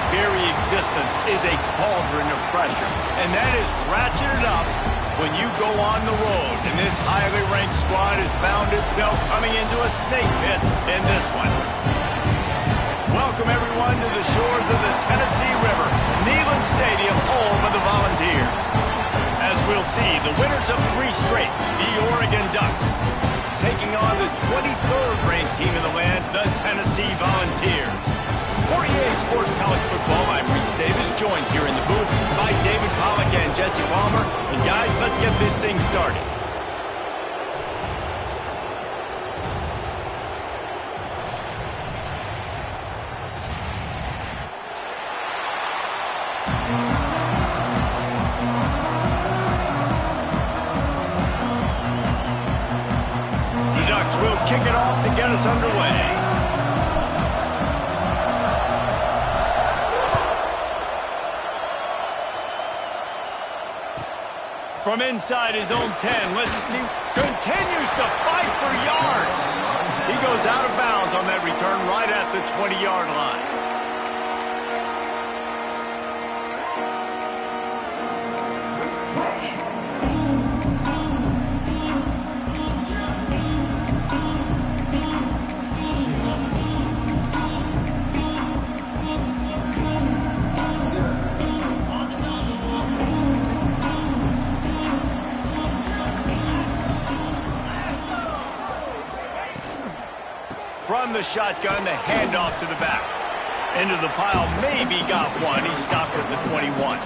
very existence is a cauldron of pressure, and that is ratcheted up when you go on the road. And this highly ranked squad has found itself coming into a snake pit in this one. Welcome, everyone, to the shores of the Tennessee River, Neyland Stadium, home of the Volunteers. As we'll see, the winners of 3 straight, the Oregon Ducks, taking on the 23rd ranked team in the land, the Tennessee Volunteers. For EA Sports College Football, I'm Reese Davis, joined here in the booth by David Pollack and Jesse Palmer. And guys, let's get this thing started. The Ducks will kick it off to get us underway. From inside his own 10, let's see, continues to fight for yards. He goes out of bounds on that return right at the 20-yard line. From the shotgun, the handoff to the back. Into the pile, maybe got one. He stopped at the 21.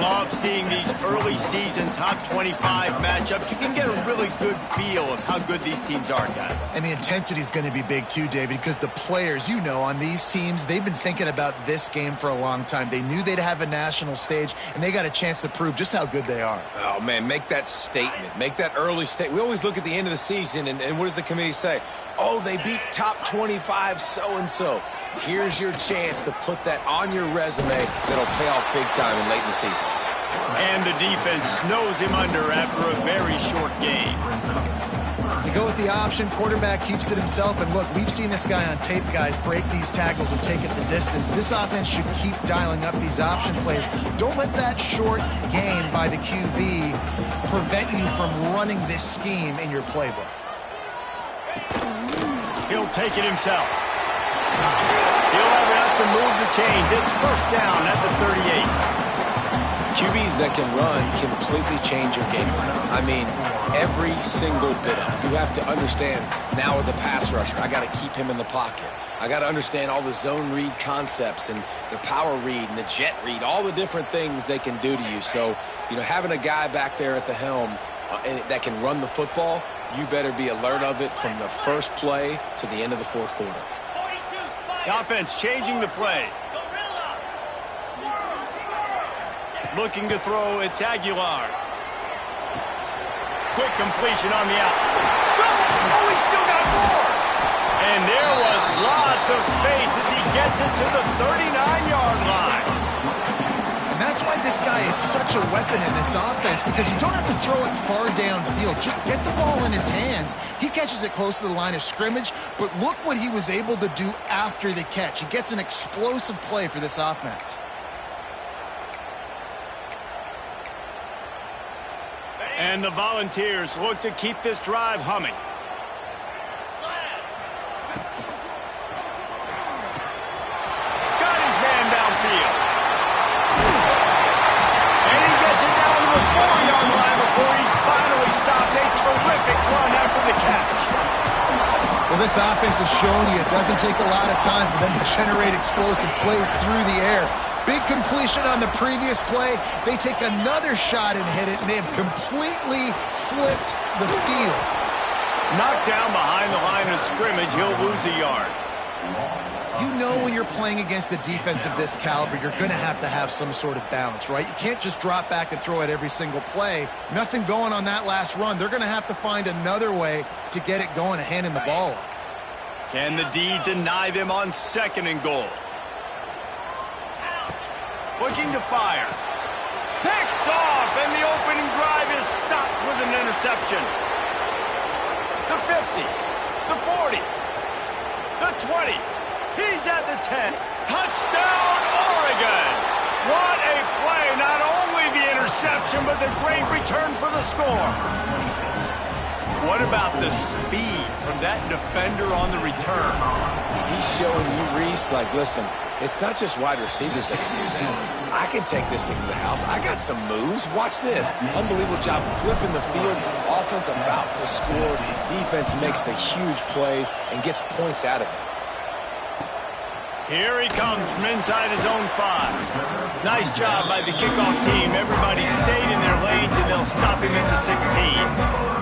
Love seeing these early season top 25 matchups. You can get a really good feel of how good these teams are, guys. And the intensity is going to be big too, David, because the players, you know, on these teams, they've been thinking about this game for a long time. They knew they'd have a national stage, and they got a chance to prove just how good they are. Oh, man, make that statement. Make that early statement. We always look at the end of the season, and what does the committee say? Oh, they beat top 25 so-and-so. Here's your chance to put that on your resume that'll pay off big time in late in the season. And the defense snows him under after a very short game. They go with the option. Quarterback keeps it himself. And look, we've seen this guy on tape, guys, break these tackles and take it the distance. This offense should keep dialing up these option plays. Don't let that short gain by the QB prevent you from running this scheme in your playbook. He'll take it himself. He'll have enough to move the chains. It's first down at the 38. QBs that can run completely change your game plan. I mean, every single bit of it. You have to understand now as a pass rusher, I got to keep him in the pocket. I got to understand all the zone read concepts and the power read and the jet read, all the different things they can do to you. So, you know, having a guy back there at the helm that can run the football, you better be alert of it from the first play to the end of the fourth quarter. The offense changing the play. Looking to throw, it's Aguilar. Quick completion on the out. Oh, he's still got more! And there was lots of space as he gets it to the 39-yard line. And that's why this guy is such a weapon in this offense, because you don't have to throw it far downfield. Just get the ball in his hands. He catches it close to the line of scrimmage, but look what he was able to do after the catch. He gets an explosive play for this offense. And the Volunteers look to keep this drive humming. Got his man downfield. And he gets it down to the 4-yard line before he's finally stopped. A terrific run after the catch. Well, this offense has shown you it doesn't take a lot of time for them to generate explosive plays through the air. Big completion on the previous play. They take another shot and hit it, and they have completely flipped the field. Knocked down behind the line of scrimmage, he'll lose a yard. You know when you're playing against a defense of this caliber, you're going to have some sort of balance, right? You can't just drop back and throw it every single play. Nothing going on that last run. They're going to have to find another way to get it going and handing the ball off. Can the D deny them on 2nd and goal? Looking to fire. Picked off, and the opening drive is stopped with an interception. The 50, the 40, the 20. He's at the 10. Touchdown, Oregon! What a play! Not only the interception, but the great return for the score. What about the speed from that defender on the return? He's showing you, Reese, like, listen, it's not just wide receivers that can do that. I can take this thing to the house. I got some moves. Watch this. Unbelievable job flipping the field. Offense about to score. Defense makes the huge plays and gets points out of it. Here he comes from inside his own 5. Nice job by the kickoff team. Everybody stayed in their lanes, and they'll stop him at the 16.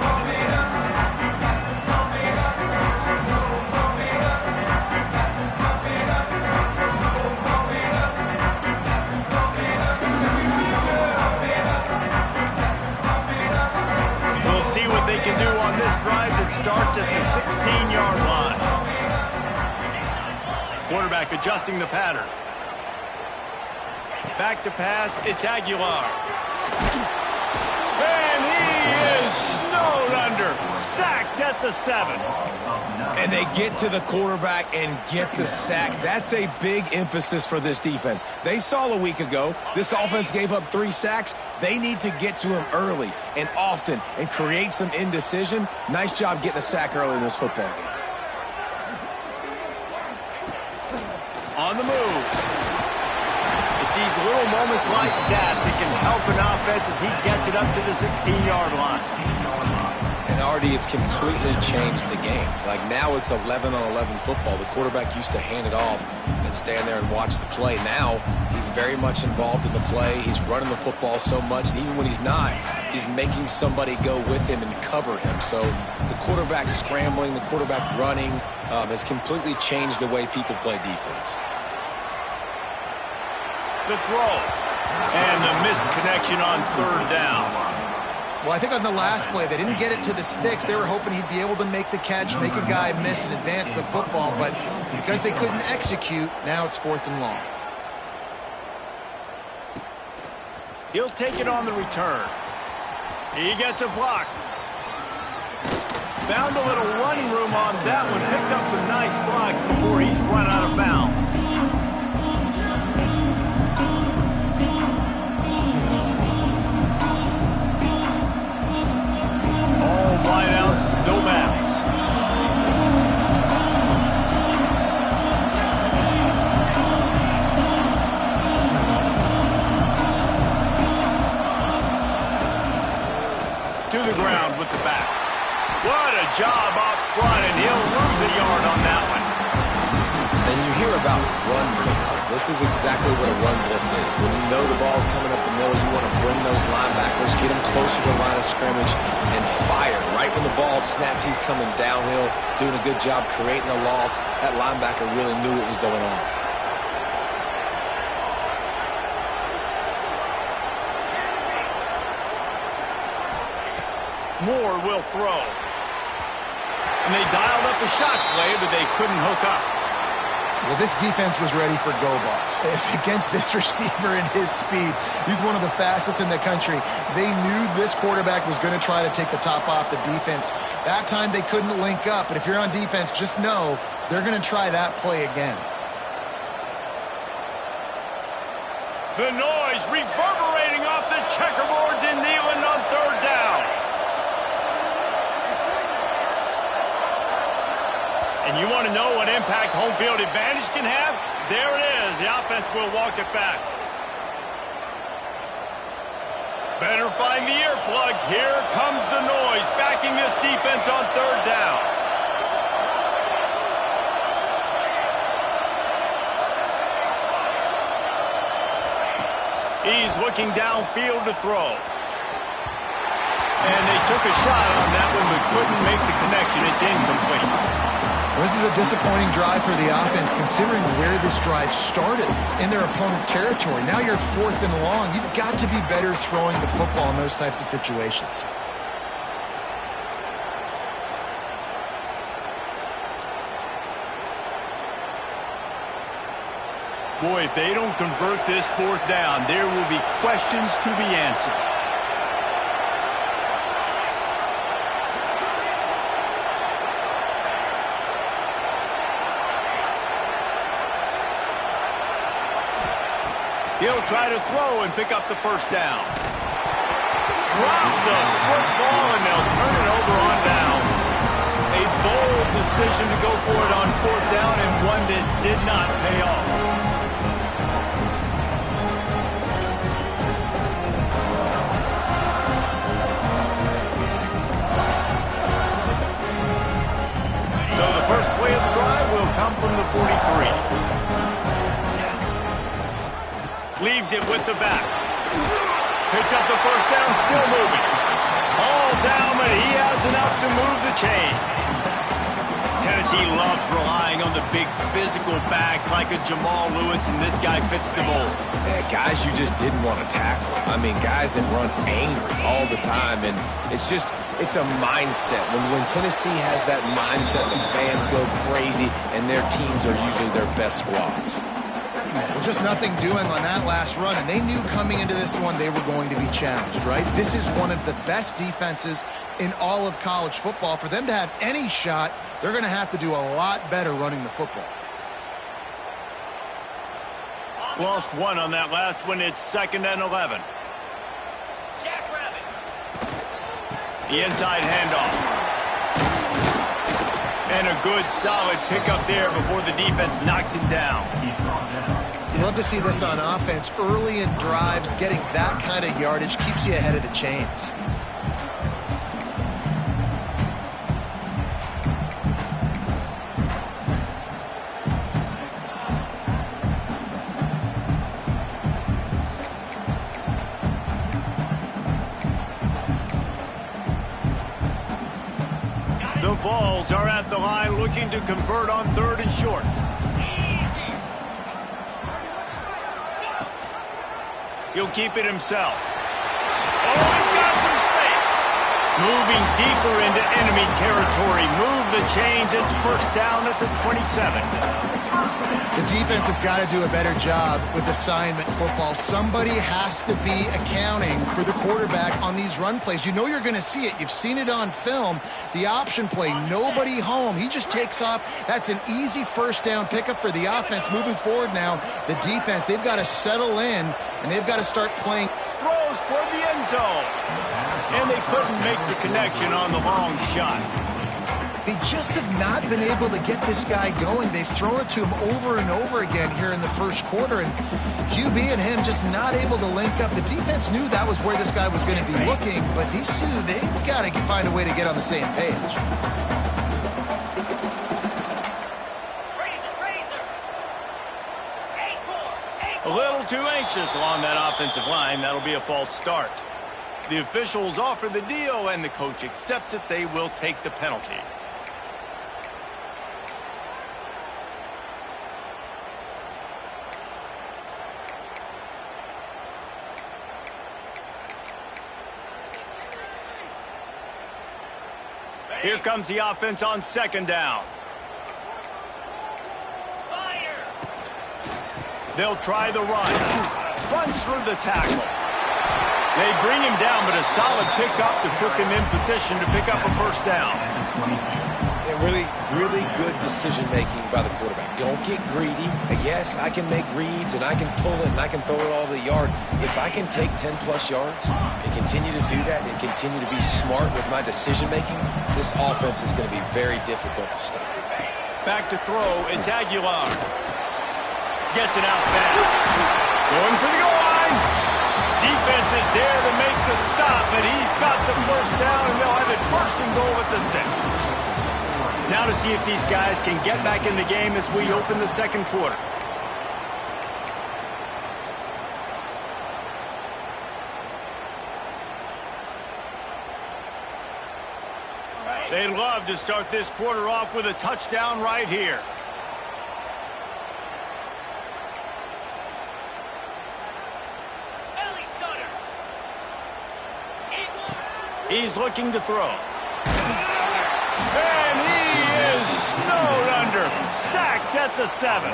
See what they can do on this drive that starts at the 16-yard line. Quarterback adjusting the pattern. Back to pass, it's Aguilar. And he is snowed under. Sacked at the 7. And they get to the quarterback and get the sack. That's a big emphasis for this defense. They saw a week ago, this offense gave up 3 sacks. They need to get to him early and often and create some indecision. Nice job getting a sack early in this football game. On the move. It's these little moments like that that can help an offense as he gets it up to the 16-yard line. And Artie, it's completely changed the game. Like now it's 11-on-11 football. The quarterback used to hand it off and stand there and watch the play. Now he's very much involved in the play. He's running the football so much, and even when he's not, he's making somebody go with him and cover him. So the quarterback scrambling, the quarterback running has completely changed the way people play defense. The throw. And the missed connection on 3rd down. Well, I think on the last play, they didn't get it to the sticks. They were hoping he'd be able to make the catch, make a guy miss, and advance the football. But because they couldn't execute, now it's 4th and long. He'll take it on the return. He gets a block. Found a little running room on that one. Picked up some nice blocks before he's run out of bounds. All wideouts, no backs. To the ground with the back. What a job up front, and he'll lose a yard on that one. And you hear about run blitzes. This is exactly what a run blitz is. When you know the ball's coming up the middle, you want to bring those linebackers, get them closer to the line of scrimmage, and fire. Right when the ball snapped, he's coming downhill, doing a good job creating a loss. That linebacker really knew what was going on. Moore will throw. And they dialed up a shot play, but they couldn't hook up. Well, this defense was ready for go balls. Against this receiver and his speed, he's one of the fastest in the country. They knew this quarterback was going to try to take the top off the defense. That time they couldn't link up, but if you're on defense, just know they're going to try that play again. The noise reverberating off the checkerboards in Neyland on 3rd down. And you want to know what impact home field advantage can have? There it is. The offense will walk it back. Better find the earplugs. Here comes the noise, backing this defense on 3rd down. He's looking downfield to throw. And they took a shot on that one, but couldn't make the connection. It's incomplete. This is a disappointing drive for the offense, considering where this drive started, in their opponent territory. Now you're 4th and long. You've got to be better throwing the football in those types of situations. Boy, if they don't convert this 4th down, there will be questions to be answered. He'll try to throw and pick up the first down. Drop the football, and they'll turn it over on downs. A bold decision to go for it on fourth down, and one that did not pay off. So the first play of the drive will come from the 43. Leaves it with the back. Picks up the first down, still moving. All down, but he has enough to move the chains. Tennessee loves relying on the big physical backs like a Jamal Lewis, and this guy fits the mold. Yeah, guys you just didn't want to tackle. I mean, guys that run angry all the time, and it's a mindset. When Tennessee has that mindset, the fans go crazy, and their teams are usually their best squads. Well, just nothing doing on that last run, and they knew coming into this one they were going to be challenged, right? This is one of the best defenses in all of college football. For them to have any shot, they're going to have to do a lot better running the football. Lost one on that last one. It's 2nd and 11. The inside handoff. And a good, solid pickup there before the defense knocks him down. You love to see this on offense. Early in drives, getting that kind of yardage keeps you ahead of the chains. The Vols are at the line looking to convert on 3rd and short. He'll keep it himself. Oh, he's got some space. Moving deeper into enemy territory. Move the chains. It's first down at the 27. The defense has got to do a better job with assignment football. Somebody has to be accounting for the quarterback on these run plays. You know you're going to see it. You've seen it on film. The option play, nobody home. He just takes off. That's an easy first down pickup for the offense. Moving forward now, the defense, they've got to settle in, and they've got to start playing. Throws toward the end zone. And they couldn't make the connection on the long shot. They just have not been able to get this guy going. They've thrown it to him over and over again here in the first quarter, and QB and him just not able to link up. The defense knew that was where this guy was going to be looking, but these two, they've got to find a way to get on the same page. A little too anxious along that offensive line. That'll be a false start. The officials offer the deal, and the coach accepts it. They will take the penalty. Here comes the offense on 2nd down. They'll try the run. Runs through the tackle. They bring him down, but a solid pickup to put them in position to pick up a first down. And really good decision-making by the quarterback. Don't get greedy. Yes, I can make reads, and I can pull it, and I can throw it all the yard. If I can take 10-plus yards and continue to do that and continue to be smart with my decision-making, this offense is going to be very difficult to stop. Back to throw. It's Aguilar. Gets it out fast. Going for the goal line. Defense is there to make the stop, but he's got the first down, and they'll have it 1st and goal at the 6. Now to see if these guys can get back in the game as we open the 2nd quarter. They'd love to start this quarter off with a touchdown right here. He's looking to throw. And he is snowed under. Sacked at the 7.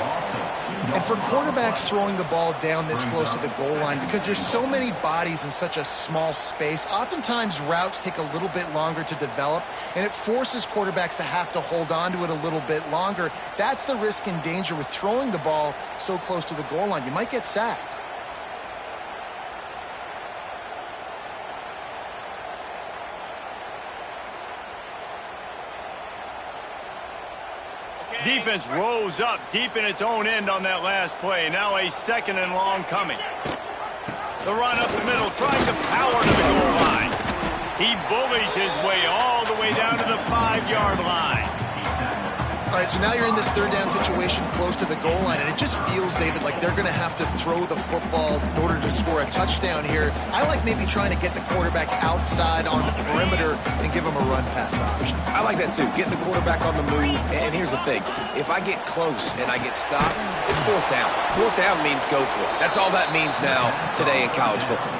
And for quarterbacks throwing the ball down this close to the goal line, because there's so many bodies in such a small space, oftentimes routes take a little bit longer to develop, and it forces quarterbacks to have to hold on to it a little bit longer. That's the risk and danger with throwing the ball so close to the goal line. You might get sacked. Defense rose up deep in its own end on that last play. Now a 2nd and long coming. The run up the middle, trying to power to the goal line. He bullies his way all the way down to the 5-yard line. All right, so now you're in this 3rd down situation close to the goal line, and it just feels, David, like they're going to have to throw the football in order to score a touchdown here. I like maybe trying to get the quarterback outside on the perimeter and give him a run-pass option. I like that, too. Get the quarterback on the move. And here's the thing. If I get close and I get stopped, it's 4th down. 4th down means go for it. That's all that means now today in college football.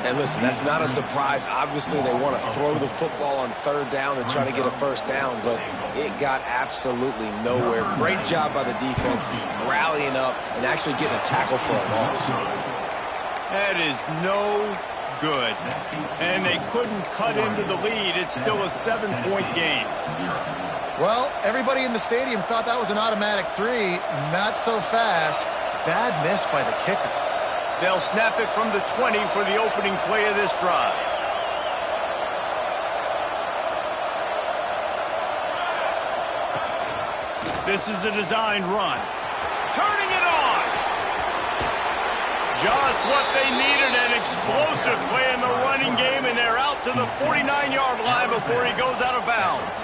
And listen, that's not a surprise. Obviously, they want to throw the football on 3rd down and try to get a 1st down, but it got absolutely nowhere. Great job by the defense, rallying up and actually getting a tackle for a loss. That is no good. And they couldn't cut into the lead. It's still a 7-point game. Well, everybody in the stadium thought that was an automatic 3. Not so fast. Bad miss by the kicker. They'll snap it from the 20 for the opening play of this drive. This is a designed run. Turning it on. Just what they needed, an explosive play in the running game, and they're out to the 49-yard line before he goes out of bounds.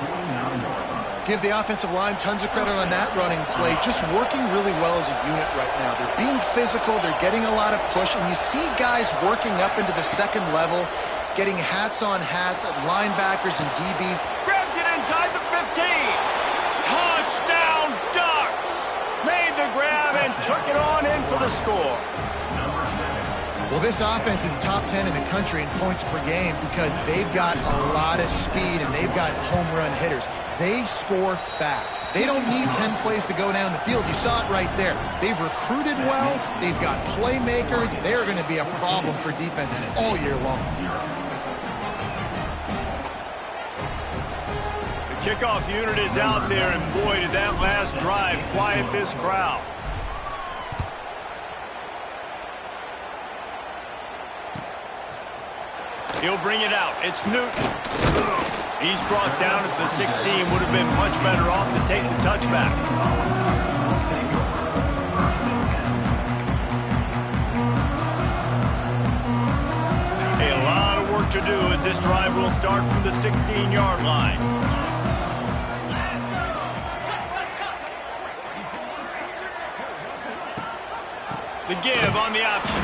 Give the offensive line tons of credit on that running play. Just working really well as a unit right now. They're being physical. They're getting a lot of push. And you see guys working up into the 2nd level, getting hats on hats at linebackers and DBs. Grabs it inside the 15. Touchdown Ducks. Made the grab and took it on in for the score. Well, this offense is top 10 in the country in points per game because they've got a lot of speed and they've got home run hitters. They score fast. They don't need 10 plays to go down the field. You saw it right there. They've recruited well. They've got playmakers. They're going to be a problem for defenses all year long. The kickoff unit is out there, and boy, did that last drive quiet this crowd. He'll bring it out. It's Newton. He's brought down at the 16. Would have been much better off to take the touchback. A lot of work to do as this drive will start from the 16-yard line. The give on the option.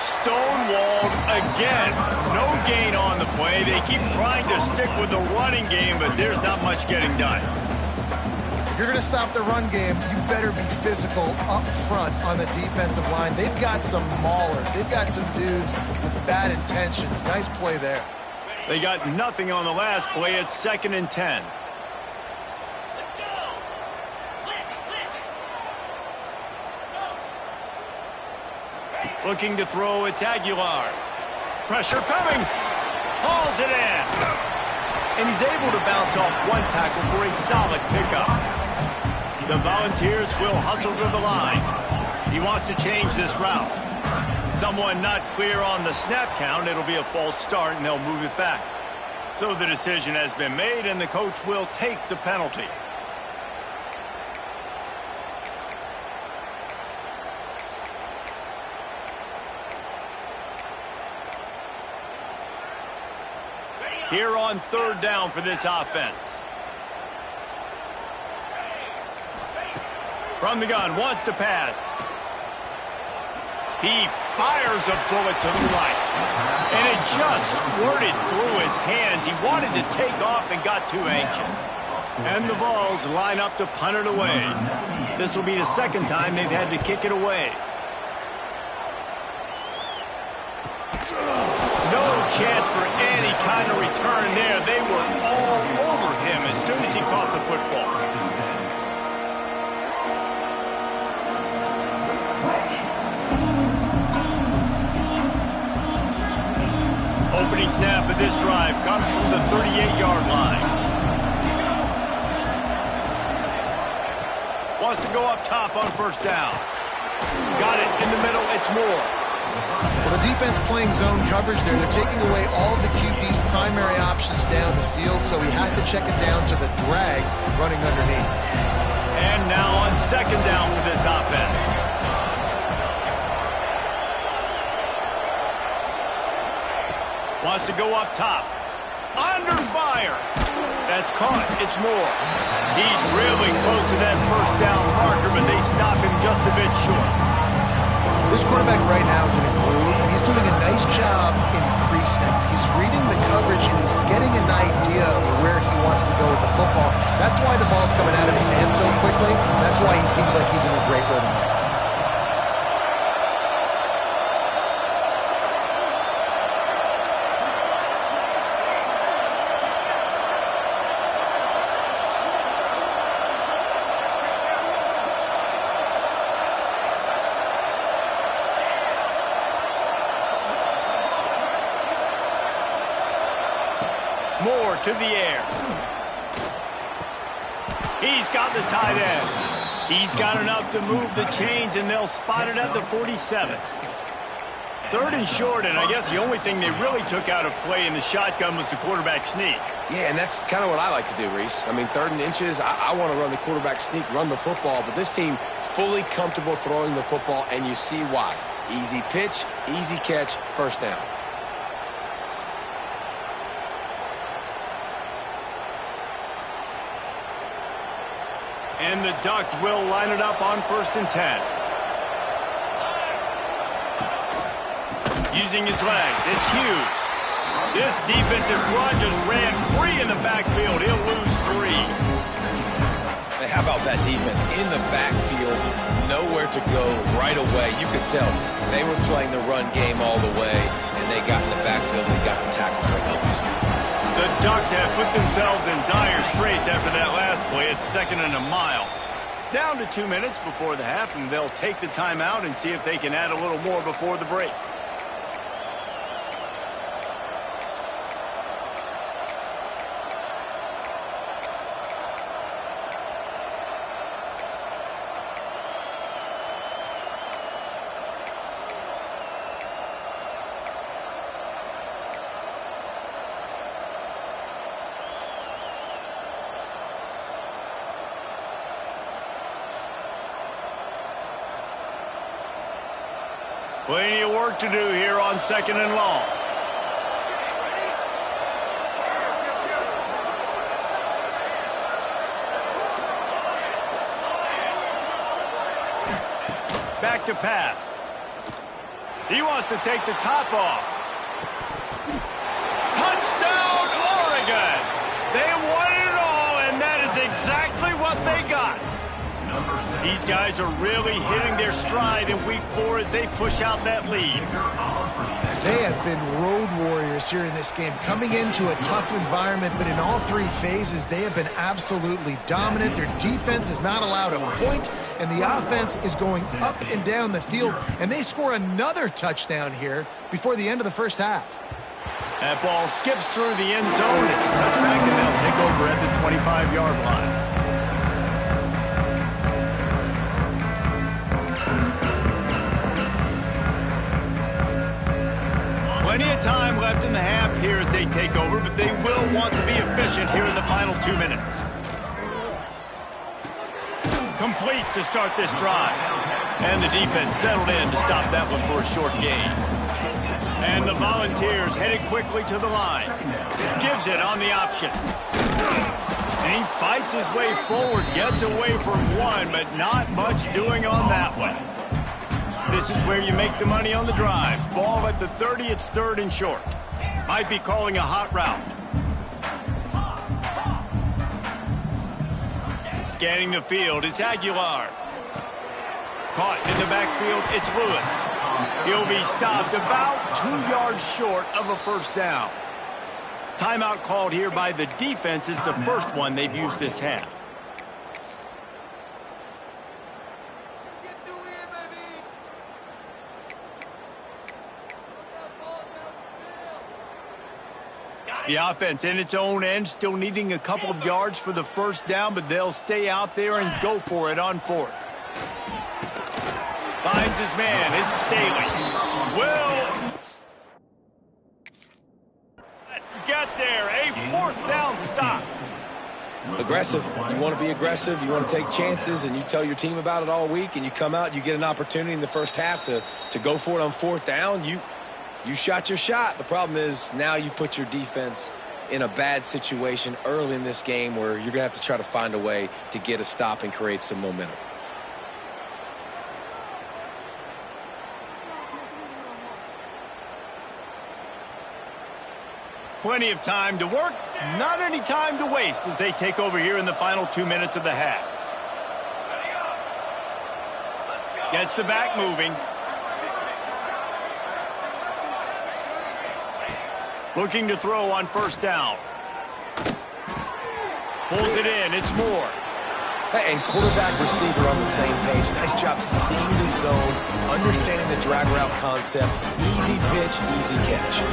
Stonewalled again. No gain on the play. They keep trying to stick with the running game, but there's not much getting done. If you're going to stop the run game, you better be physical up front on the defensive line. They've got some maulers. They've got some dudes with bad intentions. Nice play there. They got nothing on the last play. It's 2nd and 10. Looking to throw, it's Aguilar. Pressure coming. Hauls it in. And he's able to bounce off one tackle for a solid pickup. The Volunteers will hustle to the line. He wants to change this route. Someone not clear on the snap count. It'll be a false start, and they'll move it back. So the decision has been made, and the coach will take the penalty. Here on 3rd down for this offense. From the gun, wants to pass. He fires a bullet to the right. And it just squirted through his hands. He wanted to take off and got too anxious. And the Vols line up to punt it away. This will be the 2nd time they've had to kick it away. No chance for any kind of return there. They were all over him as soon as he caught the football. Opening snap of this drive comes from the 38-yard line. Wants to go up top on 1st down. Got it in the middle. It's Moore. Well, the defense playing zone coverage there. They're taking away all of the QB's primary options down the field, so he has to check it down to the drag running underneath. And now on second down for this offense. Wants to go up top. Under fire. That's caught. It's Moore. He's really close to that first down marker, but they stop him just a bit short. This quarterback right now is in a groove, and he's doing a nice job in pre-snap. He's reading the coverage, and he's getting an idea of where he wants to go with the football. That's why the ball's coming out of his hands so quickly. That's why he seems like he's in a great rhythm. Moore to the air. He's got the tight end. He's got enough to move the chains, and they'll spot it at the 47. Third and short, and I guess the only thing they really took out of play in the shotgun was the quarterback sneak. Yeah, and that's kind of what I like to do, Reese. I mean, 3rd and inches, I want to run the quarterback sneak, run the football, but this team fully comfortable throwing the football, and you see why. Easy pitch, easy catch, first down. And the Ducks will line it up on 1st and 10. Using his legs, it's Hughes. This defensive front just ran free in the backfield. He'll lose 3. Hey, how about that defense in the backfield, nowhere to go right away. You could tell they were playing the run game all the way, and they got in the backfield and got the tackle for Hills. The Ducks have put themselves in dire straits after that last play. It's 2nd and a mile. Down to 2 minutes before the half, and they'll take the timeout and see if they can add a little more before the break. Plenty of work to do here on 2nd and long. Back to pass. He wants to take the top off. Touchdown, Oregon! They won it all, and that is exactly what they got. These guys are really hitting their stride in week 4 as they push out that lead. They have been road warriors here in this game, coming into a tough environment, but in all 3 phases, they have been absolutely dominant. Their defense is not allowed a point, and the offense is going up and down the field, and they score another touchdown here before the end of the first half. That ball skips through the end zone. It's a touchback, and they'll take over at the 25-yard line. Plenty of time left in the half here as they take over, but they will want to be efficient here in the final 2 minutes. Complete to start this drive. And the defense settled in to stop that one for a short gain. And the Volunteers headed quickly to the line. Gives it on the option. And he fights his way forward, gets away from one, but not much doing on that one. This is where you make the money on the drives. Ball at the 30, it's 3rd and short. Might be calling a hot route. Scanning the field, it's Aguilar. Caught in the backfield, it's Lewis. He'll be stopped about 2 yards short of a first down. Timeout called here by the defense. It's the first one they've used this half. The offense in its own end, still needing a couple of yards for the first down, but they'll stay out there and go for it on 4th. Finds his man. It's Staley. Will get there. A 4th down stop. aggressive. You want to be aggressive. You want to take chances, and you tell your team about it all week, and you come out, you get an opportunity in the first half to go for it on 4th down. You shot your shot. The problem is now you put your defense in a bad situation early in this game where you're going to have to try to find a way to get a stop and create some momentum. Plenty of time to work, not any time to waste as they take over here in the final 2 minutes of the half. Gets the back moving. Looking to throw on 1st down. Pulls it in, it's Moore. And quarterback, receiver on the same page. Nice job seeing the zone, understanding the drag route concept. Easy pitch, easy catch.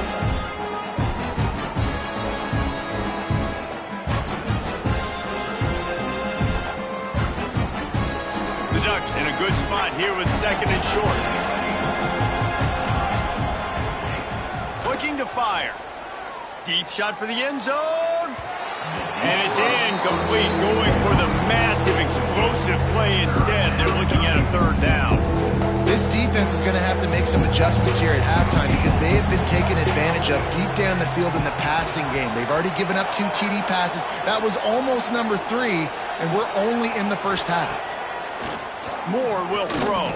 The Ducks in a good spot here with 2nd and short. Looking to fire. Deep shot for the end zone. And it's incomplete, going for the massive, explosive play instead. They're looking at a 3rd down. This defense is going to have to make some adjustments here at halftime because they have been taken advantage of deep down the field in the passing game. They've already given up 2 TD passes. That was almost number 3, and we're only in the first half. Moore will throw.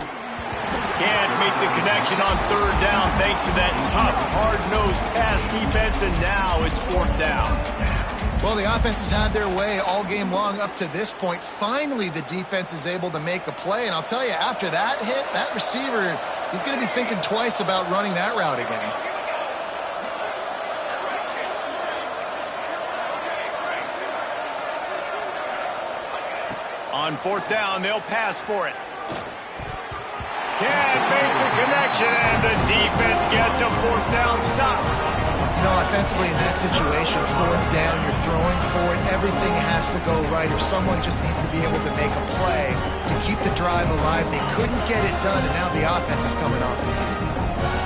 Can't make the connection on 3rd down thanks to that tough, hard-nosed pass defense, and now it's 4th down. Well, the offense has had their way all game long up to this point. Finally, the defense is able to make a play, and I'll tell you, after that hit, that receiver, he's going to be thinking twice about running that route again. On 4th down, they'll pass for it. Can't make the connection, and the defense gets a 4th down stop. You know, offensively in that situation, 4th down, you're throwing for it. Everything has to go right, or someone just needs to be able to make a play to keep the drive alive. They couldn't get it done, and now the offense is coming off the field.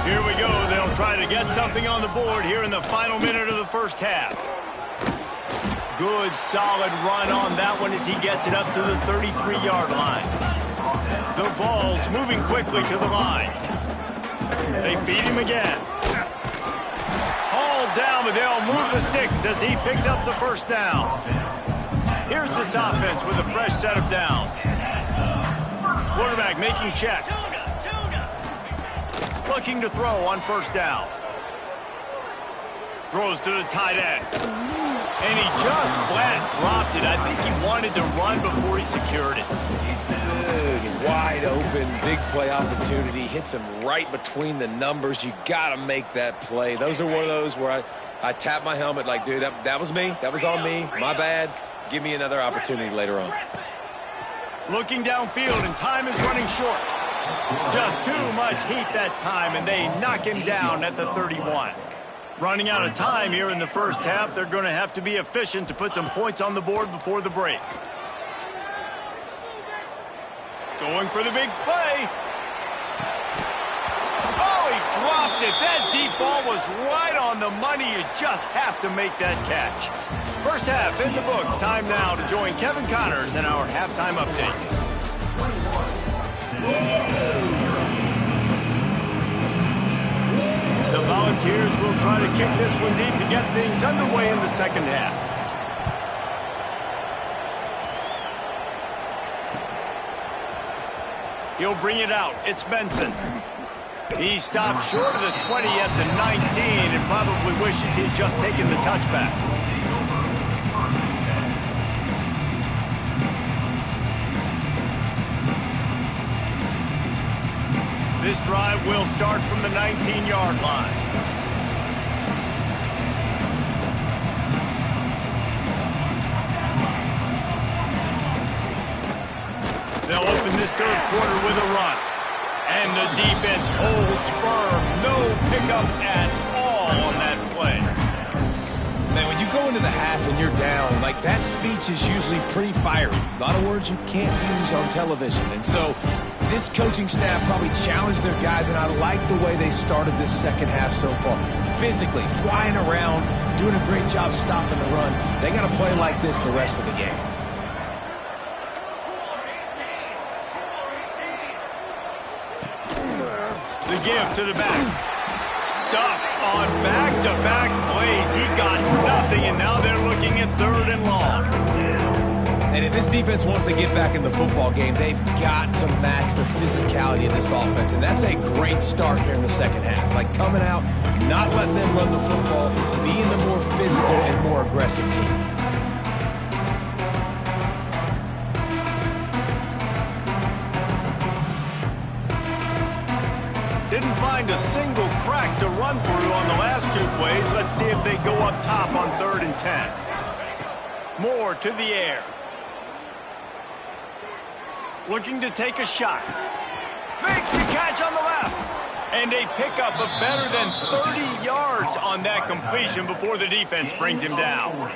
Here we go. They'll try to get something on the board here in the final minute of the first half. Good, solid run on that one as he gets it up to the 33-yard line. The Vols moving quickly to the line. They feed him again. Hauled down, but they'll move the sticks as he picks up the 1st down. Here's this offense with a fresh set of downs. Quarterback making checks. Looking to throw on 1st down. Throws to the tight end. And he just flat dropped it. I think he wanted to run before he secured it. Good, wide open, big play opportunity. Hits him right between the numbers. You got to make that play. Those are one of those where I tap my helmet like, dude, that was me. That was on me. My bad. Give me another opportunity later on. Looking downfield, and time is running short. Just too much heat that time, and they knock him down at the 31. Running out of time here in the first half. They're going to have to be efficient to put some points on the board before the break. Going for the big play. Oh, he dropped it. That deep ball was right on the money. You just have to make that catch. First half in the books. Time now to join Kevin Connors in our halftime update. The Volunteers will try to kick this one deep to get things underway in the second half. He'll bring it out. It's Benson. He stopped short of the 20 at the 19 and probably wishes he had just taken the touchback. This drive will start from the 19-yard line. They'll open this third quarter with a run. And the defense holds firm. No pickup at all on that play. Man, when you go into the half and you're down, like that speech is usually pretty fiery. A lot of words you can't use on television. And so This coaching staff probably challenged their guys, and I like the way they started this second half so far. Physically, flying around, doing a great job stopping the run. They got to play like this the rest of the game. The give to the back. Stuff on back-to-back plays. He got nothing, and now they're looking at 3rd and long. And if this defense wants to get back in the football game, they've got to match the physicality of this offense. And that's a great start here in the second half. Like coming out, not letting them run the football, being the more physical and more aggressive team. Didn't find a single crack to run through on the last 2 plays. Let's see if they go up top on 3rd and 10. Moore to the air. Looking to take a shot. Makes the catch on the left. And a pickup of better than 30 yards on that completion before the defense brings him down.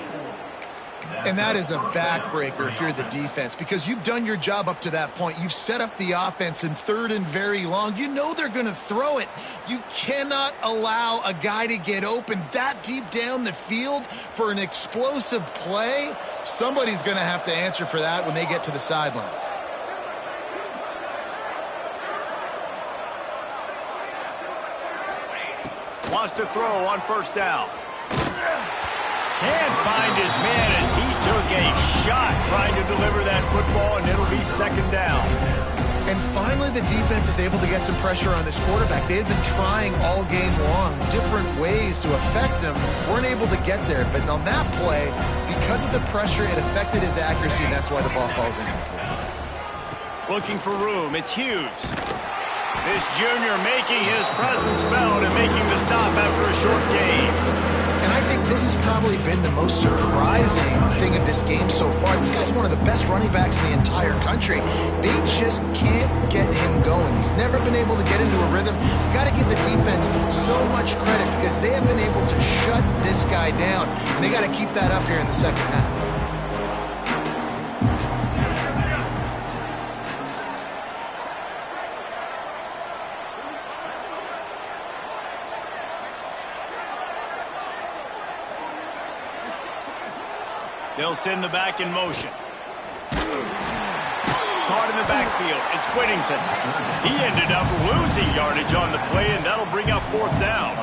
And that is a backbreaker if you're the defense, because you've done your job up to that point. You've set up the offense in 3rd and very long. You know they're going to throw it. You cannot allow a guy to get open that deep down the field for an explosive play. Somebody's going to have to answer for that when they get to the sidelines. Wants to throw on 1st down. Can't find his man as he took a shot trying to deliver that football, and it'll be 2nd down. And finally, the defense is able to get some pressure on this quarterback. They had been trying all game long different ways to affect him. Weren't able to get there. But on that play, because of the pressure, it affected his accuracy, and that's why the ball falls incomplete. Looking for room. It's Hughes. This junior making his presence felt and making the stop after a short gain. And I think this has probably been the most surprising thing of this game so far. This guy's one of the best running backs in the entire country. They just can't get him going. He's never been able to get into a rhythm. You got to give the defense so much credit because they have been able to shut this guy down. And they got to keep that up here in the second half. They'll send the back in motion. Caught in the backfield. It's Whittington. He ended up losing yardage on the play, and that'll bring up 4th down.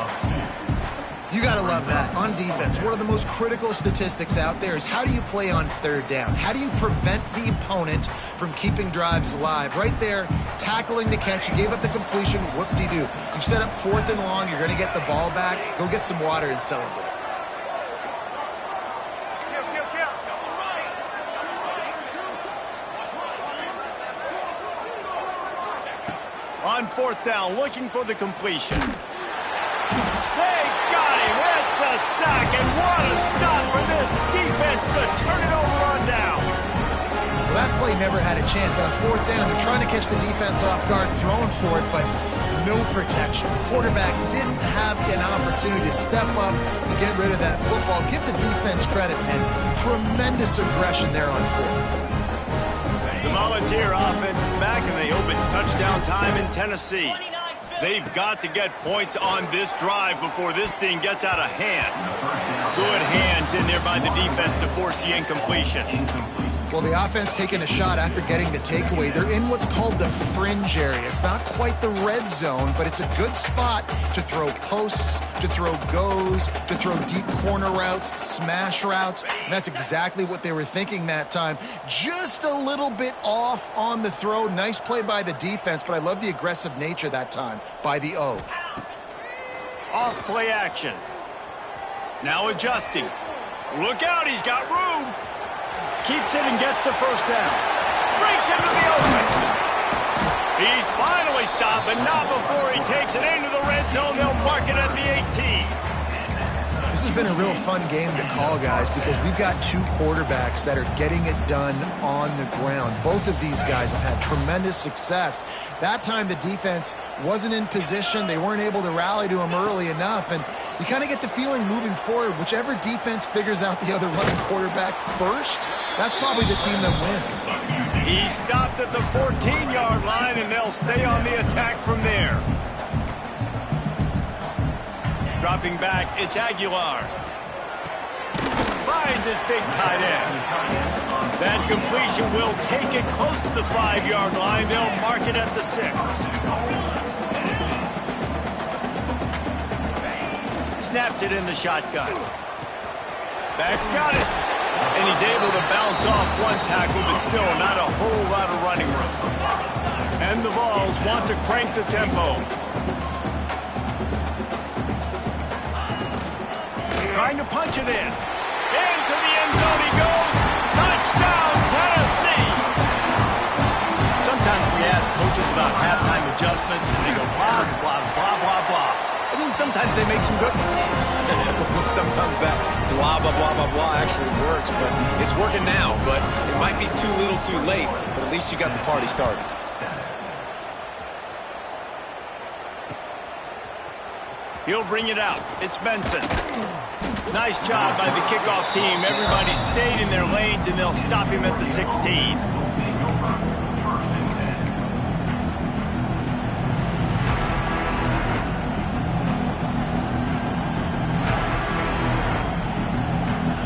You got to love that. On defense, one of the most critical statistics out there is how do you play on 3rd down? How do you prevent the opponent from keeping drives alive? Right there, tackling the catch. You gave up the completion. Whoop-de-doo. You've set up 4th and long. You're going to get the ball back. Go get some water and celebrate. On 4th down, looking for the completion. They got him. It's a sack, and what a stop for this defense to turn it over on downs. Well, that play never had a chance. On 4th down, they're trying to catch the defense off guard, throwing for it, but no protection. Quarterback didn't have an opportunity to step up and get rid of that football. Give the defense credit, man. Tremendous aggression there on 4th. The Volunteer offense is back, and they hope it's touchdown time in Tennessee. They've got to get points on this drive before this thing gets out of hand. Good hands in there by the defense to force the incompletion. Well, the offense taking a shot after getting the takeaway. They're in what's called the fringe area. It's not quite the red zone, but it's a good spot to throw posts, to throw goes, to throw deep corner routes, smash routes. And that's exactly what they were thinking that time. Just a little bit off on the throw. Nice play by the defense, but I love the aggressive nature that time by the O. Off play action. Now adjusting. Look out, he's got room. Keeps it and gets the 1st down. Breaks into the open. He's finally stopped, but not before he takes it into the red zone. They'll mark it at the 18. This has been a real fun game to call, guys, because we've got 2 quarterbacks that are getting it done on the ground. Both of these guys have had tremendous success. That time the defense wasn't in position. They weren't able to rally to him early enough, and you kind of get the feeling moving forward, whichever defense figures out the other running quarterback first, that's probably the team that wins. He stopped at the 14-yard line, and they'll stay on the attack from there. Dropping back, it's Aguilar. Finds his big tight end. That completion will take it close to the 5-yard line. They'll mark it at the 6. Snapped it in the shotgun. Back's got it. And he's able to bounce off one tackle, but still not a whole lot of running room. And the Vols want to crank the tempo. Trying to punch it in. Into the end zone he goes. Touchdown, Tennessee! Sometimes we ask coaches about halftime adjustments, and they go blah, blah, blah, blah, blah. I mean, sometimes they make some good ones. Sometimes that blah, blah, blah, blah, blah actually works, but it's working now. But it might be too little too late, but at least you got the party started. He'll bring it out. It's Benson. Nice job by the kickoff team. Everybody stayed in their lanes, and they'll stop him at the 16.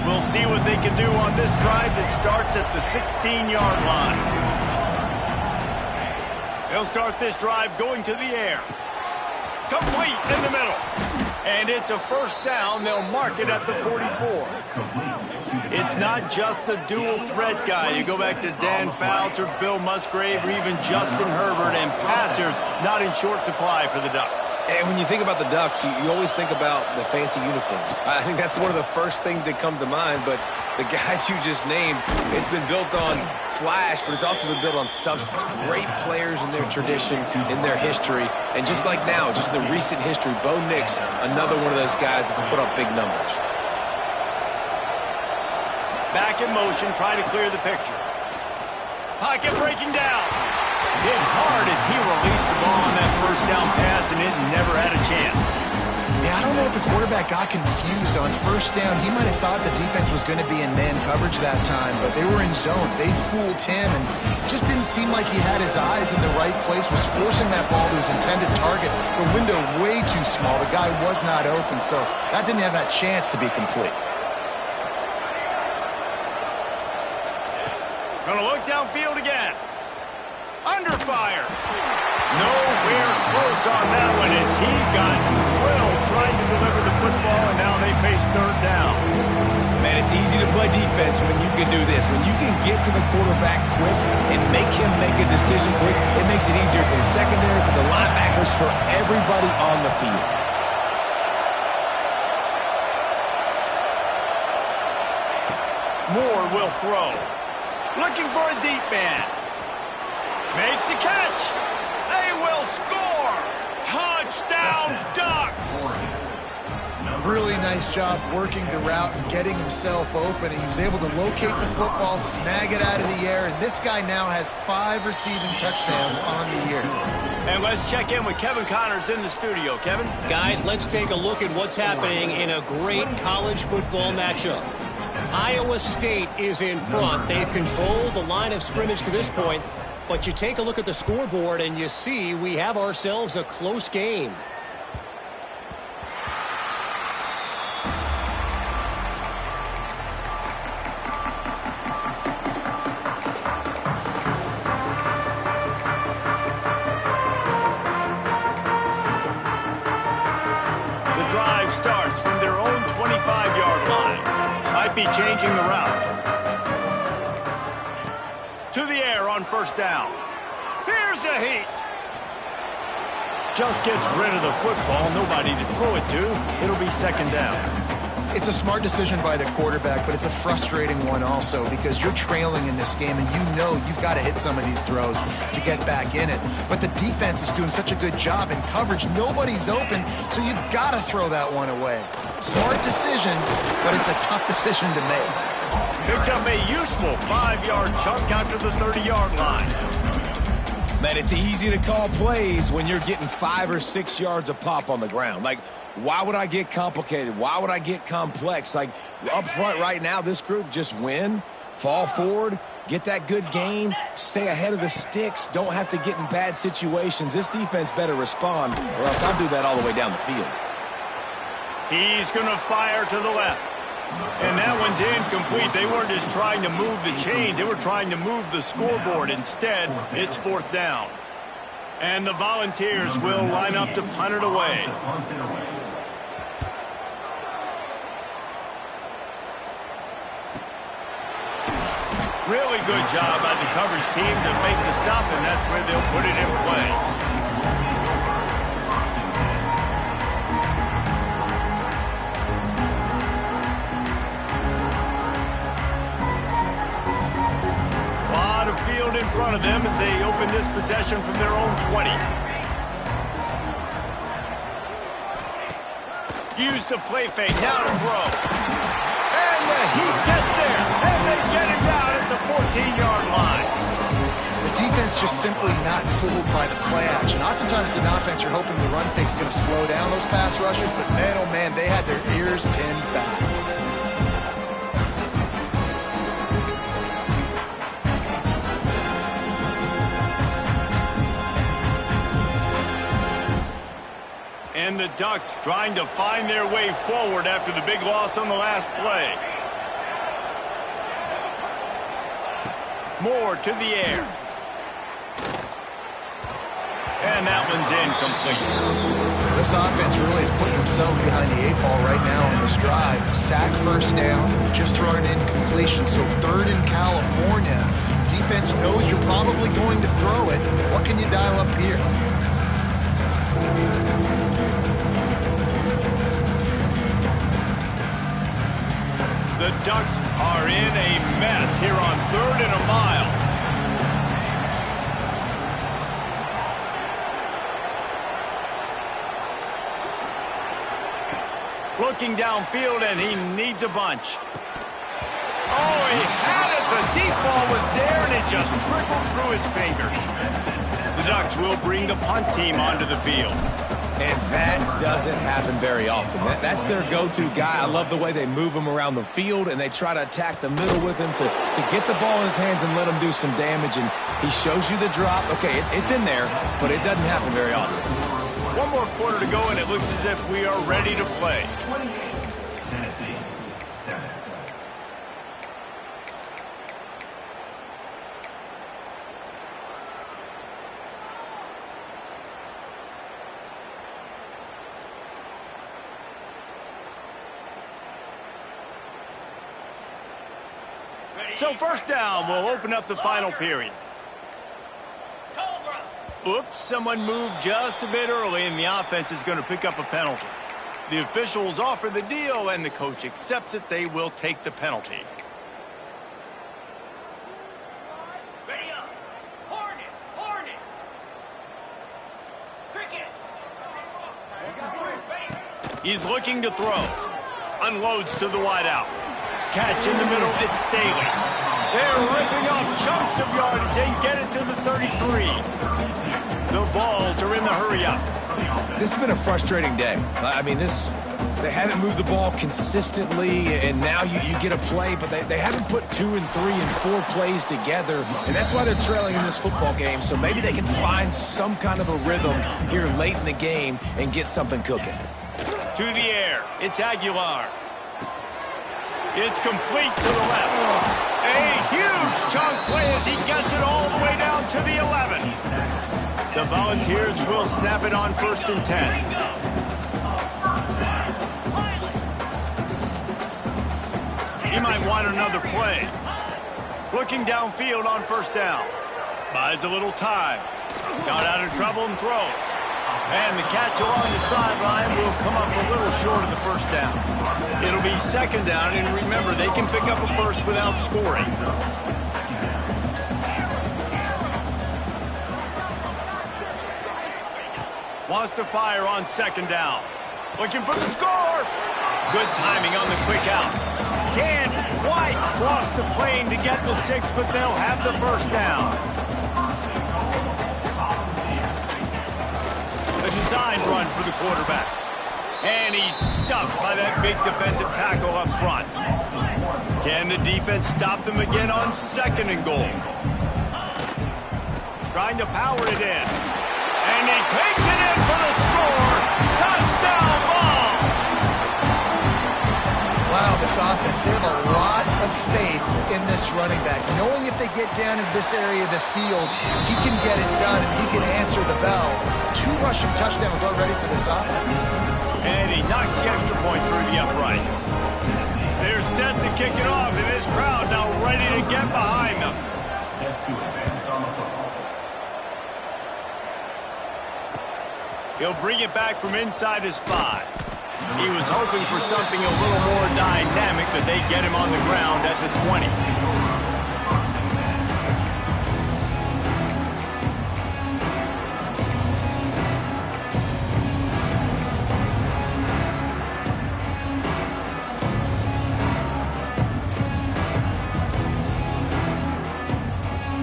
We'll see what they can do on this drive that starts at the 16-yard line. They'll start this drive going to the air. Complete in the middle. And it's a first down. They'll mark it at the 44. It's not just the dual threat guy. You go back to Dan Fouts or Bill Musgrave or even Justin Herbert, and passers not in short supply for the Ducks. And when you think about the Ducks, you always think about the fancy uniforms. I think that's one of the first things that come to mind, but the guys you just named, it's been built on flash, but it's also been built on substance. Great players in their tradition, in their history, and just like now, just in the recent history, Bo Nix, another one of those guys that's put up big numbers. Back in motion, trying to clear the picture. Pocket breaking down. Hit hard as he released the ball on that first down pass, and it never had a chance. Yeah, I don't know if the quarterback got confused on first down. He might have thought the defense was going to be in man coverage that time, but they were in zone. They fooled him, and just didn't seem like he had his eyes in the right place, was forcing that ball to his intended target. The window way too small. The guy was not open, so that didn't have that chance to be complete. Gonna look downfield again. Under fire. Nowhere close on that one as he got drilled trying to deliver the football, and now they face third down. Man, it's easy to play defense when you can do this. When you can get to the quarterback quick and make him make a decision quick, it makes it easier for the secondary, for the linebackers, for everybody on the field. Moore will throw. Looking for a deep man. Makes the catch. They will score. Touchdown, Ducks. Really nice job working the route and getting himself open. He was able to locate the football, snag it out of the air, and this guy now has 5 receiving touchdowns on the year. And let's check in with Kevin Connors in the studio. Kevin? Guys, let's take a look at what's happening in a great college football matchup. Iowa State is in front. They've controlled the line of scrimmage to this point, but you take a look at the scoreboard and you see we have ourselves a close game. The drive starts from their own 25-yard line. Might be changing the route. To the air on first down. Here's a heat. Just gets rid of the football. Nobody to throw it to. It'll be second down. It's a smart decision by the quarterback, but it's a frustrating one also because you're trailing in this game and you know you've got to hit some of these throws to get back in it. But the defense is doing such a good job in coverage. Nobody's open, so you've got to throw that one away. Smart decision, but it's a tough decision to make. Picks up a useful 5-yard chunk out to the 30-yard line. Man, it's easy to call plays when you're getting 5 or 6 yards of pop on the ground. Like, why would I get complicated? Why would I get complex? Like, up front right now, this group just win Fall forward, get that good gain, stay ahead of the sticks, don't have to get in bad situations. This defense better respond, or else I'll do that all the way down the field. He's going to fire to the left. And that one's incomplete. They weren't just trying to move the chains. They were trying to move the scoreboard. Instead, it's 4th down. And the Volunteers will line up to punt it away. Really good job by the coverage team to make the stop, and that's where they'll put it in play. A lot of field in front of them as they open this possession from their own 20. Use the play fake, now to throw. And the Heat gets there, and they get him down at the 14-yard line. The defense just simply not fooled by the play action. Oftentimes in offense, you're hoping the run fake's going to slow down those pass rushers, but man, oh man, they had their ears pinned back. And the Ducks trying to find their way forward after the big loss on the last play. Moore to the air. And that one's incomplete. This offense really is putting themselves behind the 8 ball right now on this drive. Sack 1st down, just thrown an incompletion, so 3rd in California. Defense knows you're probably going to throw it. What can you dial up here? The Ducks are in a mess here on 3rd and a mile. Looking downfield, and he needs a bunch. Oh, he had it. The deep ball was there, and it just trickled through his fingers. The Ducks will bring the punt team onto the field. And that doesn't happen very often. That's their go-to guy. I love the way they move him around the field, and they try to attack the middle with him to get the ball in his hands and let him do some damage. And he shows you the drop. Okay, it's in there, but it doesn't happen very often. 1 more quarter to go, and it looks as if we are ready to play. Tennessee, 7. So 1st down will open up the final period. Oops, someone moved just a bit early, and the offense is going to pick up a penalty. The officials offer the deal, and the coach accepts it. They will take the penalty. Ready up. Hornet. Cricket. He's looking to throw. Unloads to the wideout. Catch in the middle, it's Staley. They're ripping off chunks of yardage. They get it to the 33. The Vols are in the hurry-up. This has been a frustrating day. I mean, they haven't moved the ball consistently, and now you get a play, but they haven't put 2 and 3 and 4 plays together, and that's why they're trailing in this football game. So maybe they can find some kind of a rhythm here late in the game and get something cooking. To the air, it's Aguilar. It's complete to the left. A huge chunk play as he gets it all the way down to the 11. The Volunteers will snap it on 1st and 10. He might want another play. Looking downfield on 1st down. Buys a little time. Got out of trouble and throws. And the catch along the sideline will come up a little short of the 1st down. It'll be 2nd down, and remember, they can pick up a first without scoring. Wants to fire on 2nd down. Looking for the score. Good timing on the quick out. Can't quite cross the plane to get the 6, but they'll have the 1st down. A design run for the quarterback. And he's stuffed by that big defensive tackle up front. Can the defense stop them again on 2nd and goal? Trying to power it in. And he takes it in for the score. Touchdown ball! Wow, this offense, they have a lot of faith in this running back. Knowing if they get down in this area of the field, he can get it done and he can answer the bell. 2 rushing touchdowns already for this offense. And he knocks the extra point through the uprights. They're set to kick it off, and this crowd now ready to get behind them. Set to advance on the football. He'll bring it back from inside his 5. He was hoping for something a little more dynamic, but they get him on the ground at the 20.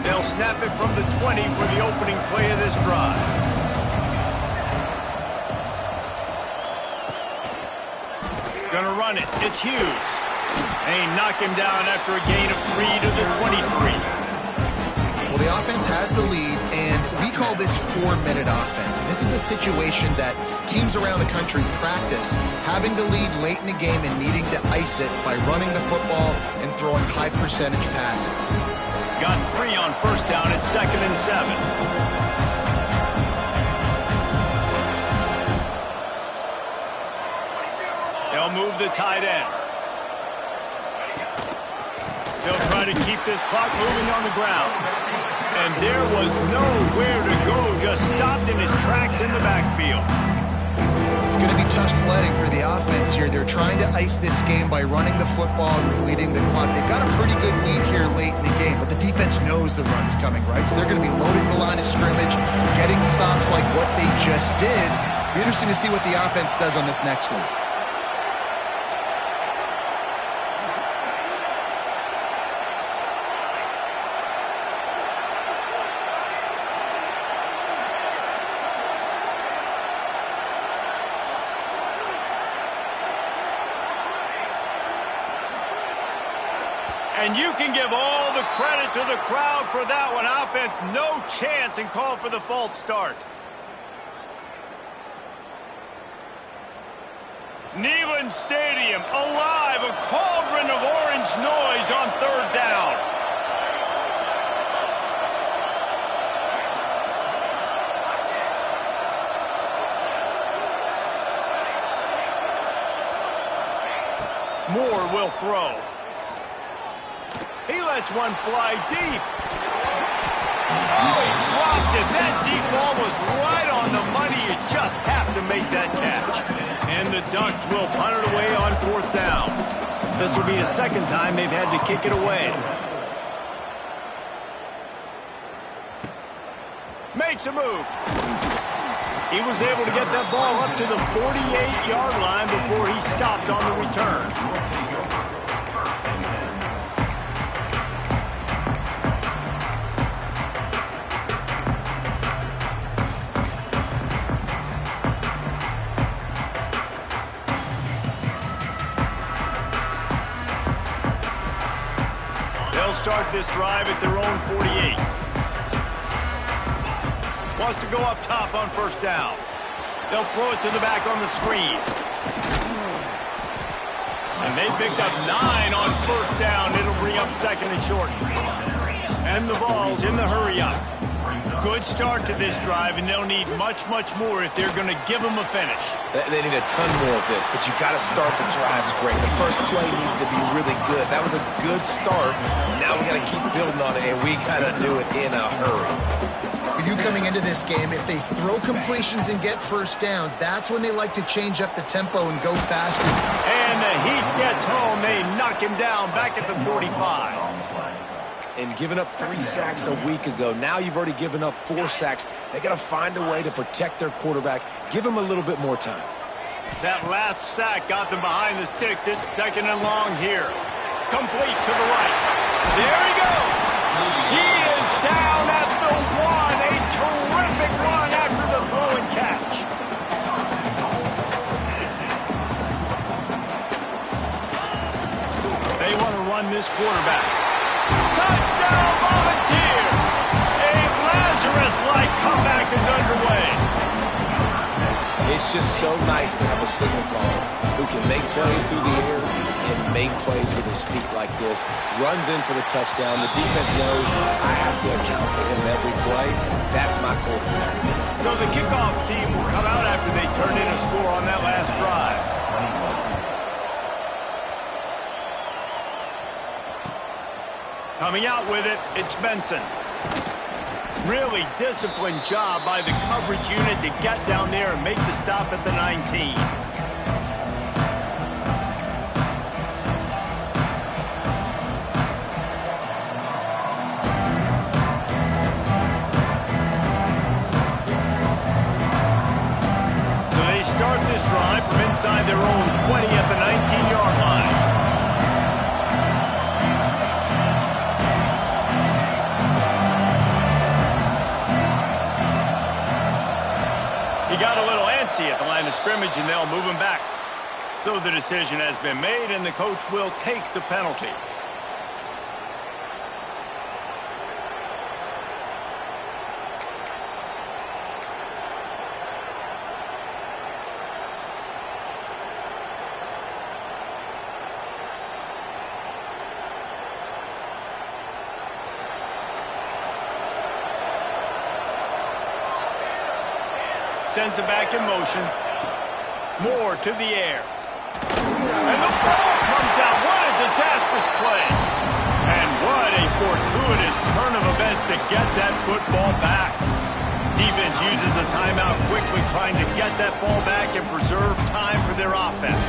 They'll snap it from the 20 for the opening play of this drive. Gonna run it. It's Hughes. And he knocked him down after a gain of 3 to the 23. Well, the offense has the lead, and we call this 4-minute offense. This is a situation that teams around the country practice, having the lead late in the game and needing to ice it by running the football and throwing high-percentage passes. Got 3 on 1st down at 2nd and 7. They'll move the tight end. They'll try to keep this clock moving on the ground. And there was nowhere to go, just stopped in his tracks in the backfield. It's going to be tough sledding for the offense here. They're trying to ice this game by running the football and bleeding the clock. They've got a pretty good lead here late in the game, but the defense knows the run's coming, right? So they're going to be loading the line of scrimmage, getting stops like what they just did. Be interesting to see what the offense does on this next one. And you can give all the credit to the crowd for that one. Offense, no chance, and call for the false start. Neyland Stadium, alive, a cauldron of orange noise on 3rd down. Moore will throw. He lets one fly deep. Oh, he dropped it. That deep ball was right on the money. You just have to make that catch. And the Ducks will punt it away on 4th down. This will be the 2nd time they've had to kick it away. Makes a move. He was able to get that ball up to the 48-yard line before he stopped on the return. They'll start this drive at their own 48. Wants to go up top on 1st down. They'll throw it to the back on the screen. And they picked up 9 on 1st down. It'll bring up 2nd and short. And the ball's in the hurry-up. Good start to this drive, and they'll need much, much more if they're going to give them a finish. They need a ton more of this, but you got to start the drives great. The first play needs to be really good. That was a good start. Now we got to keep building on it, and we got to do it in a hurry. You coming into this game, if they throw completions and get 1st downs, that's when they like to change up the tempo and go faster. And the heat gets home. They knock him down back at the 45. And giving up 3 sacks a week ago. Now you've already given up 4 sacks. They got to find a way to protect their quarterback. Give him a little bit more time. That last sack got them behind the sticks. It's 2nd and long here. Complete to the right. There he goes. He is down at the 1. A terrific run after the throw and catch. this quarterback. Touchdown, Volunteers! A Lazarus-like comeback is underway. It's just so nice to have a signal caller who can make plays through the air and make plays with his feet like this. Runs in for the touchdown. The defense knows I have to account for him every play. That's my quarterback. So the kickoff team will come out after they turn in a score on that last drive. Coming out with it, it's Benson. Really disciplined job by the coverage unit to get down there and make the stop at the 19. So they start this drive from inside their own 20 at the 19-yard line. Got a little antsy at the line of scrimmage, and they'll move him back. So the decision has been made, and the coach will take the penalty. Sends it back in motion. Moore to the air. And the ball comes out. What a disastrous play. And what a fortuitous turn of events to get that football back. Defense uses a timeout quickly, trying to get that ball back and preserve time for their offense.